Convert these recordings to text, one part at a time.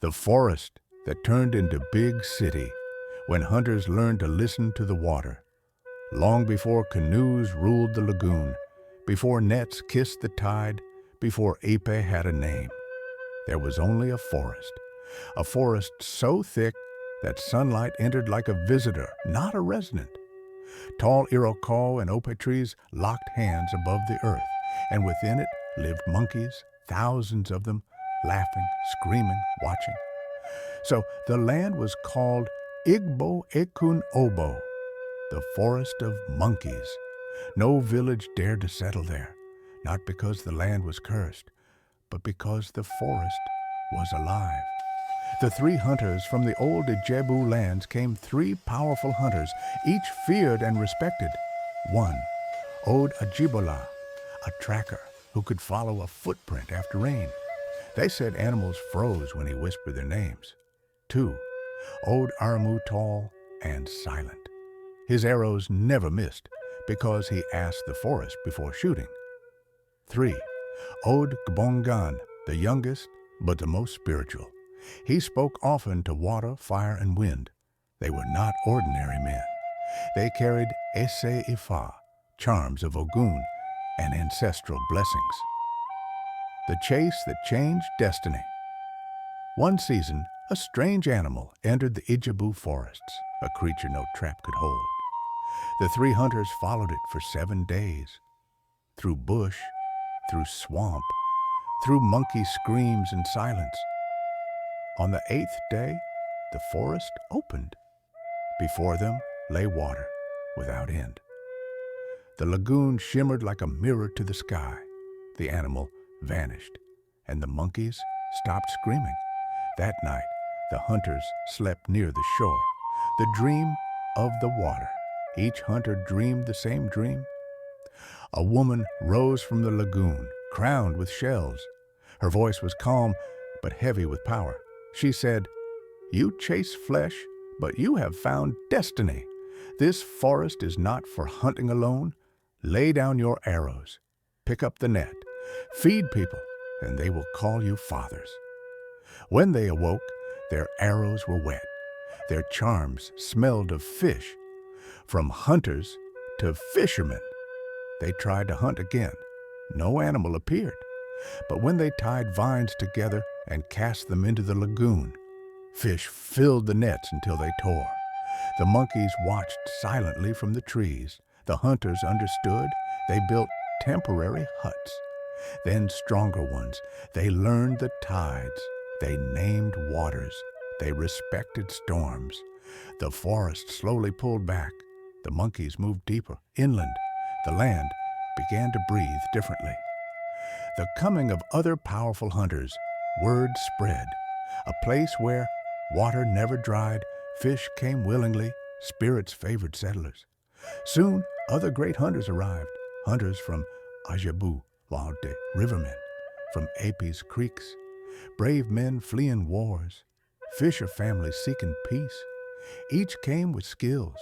The forest that turned into big city when hunters learned to listen to the water. Long before canoes ruled the lagoon, before nets kissed the tide, before Ipe had a name, there was only a forest so thick that sunlight entered like a visitor, not a resident. Tall Iroquois and Ope trees locked hands above the earth, and within it lived monkeys, thousands of them, laughing, screaming, watching. So the land was called Igbo Ekun Obo, the forest of monkeys. No village dared to settle there, not because the land was cursed, but because the forest was alive. The three hunters from the old Ijebu lands came, three powerful hunters, each feared and respected. One, Ode Ajibola, a tracker who could follow a footprint after rain. They said animals froze when he whispered their names. Two, Ode Aramu, tall and silent. His arrows never missed because he asked the forest before shooting. Three, Ode Gbongan, the youngest but the most spiritual. He spoke often to water, fire, and wind. They were not ordinary men. They carried Ese Ifa, charms of Ogun, and ancestral blessings. The chase that changed destiny. One season, a strange animal entered the Ijebu forests, a creature no trap could hold. The three hunters followed it for 7 days, through bush, through swamp, through monkey screams and silence. On the 8th day, the forest opened. Before them lay water without end. The lagoon shimmered like a mirror to the sky. The animal vanished, and the monkeys stopped screaming. That night, the hunters slept near the shore, the dream of the water. Each hunter dreamed the same dream. A woman rose from the lagoon, crowned with shells. Her voice was calm, but heavy with power. She said, "You chase flesh, but you have found destiny. This forest is not for hunting alone. Lay down your arrows, pick up the net, feed people, and they will call you fathers." When they awoke, their arrows were wet. Their charms smelled of fish. From hunters to fishermen, they tried to hunt again. No animal appeared. But when they tied vines together and cast them into the lagoon, fish filled the nets until they tore. The monkeys watched silently from the trees. The hunters understood. They built temporary huts. Then stronger ones. They learned the tides. They named waters. They respected storms. The forest slowly pulled back. The monkeys moved deeper, inland. The land began to breathe differently. The coming of other powerful hunters, word spread. A place where water never dried, fish came willingly, spirits favored settlers. Soon, other great hunters arrived, hunters from Ajebu, Laude, rivermen, from Apis creeks, brave men fleeing wars, fisher families seeking peace. Each came with skills,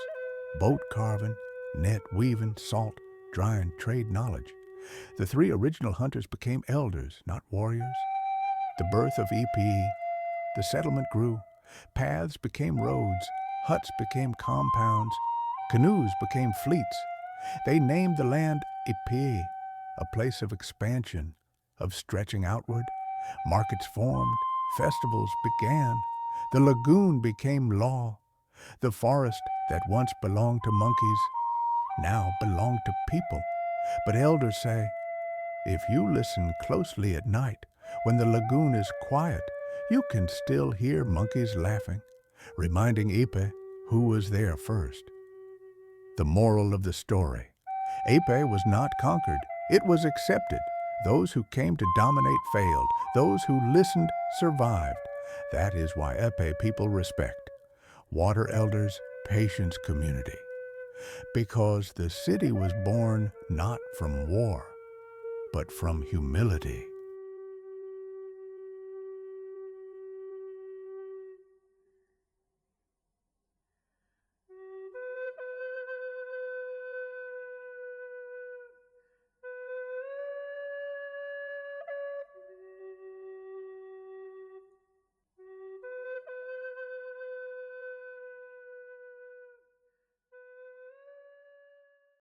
boat carving, net weaving, salt, drying, trade knowledge. The three original hunters became elders, not warriors. The birth of Ipi, the settlement grew. Paths became roads, huts became compounds, canoes became fleets. They named the land Ipi, a place of expansion, of stretching outward. Markets formed, festivals began. The lagoon became law. The forest that once belonged to monkeys now belonged to people. But elders say, if you listen closely at night, when the lagoon is quiet, you can still hear monkeys laughing, reminding Ipe who was there first. The moral of the story: Ipe was not conquered, it was accepted. Those who came to dominate failed. Those who listened survived. That is why Ipe people respect. Water elders, patience community. Because the city was born not from war, but from humility.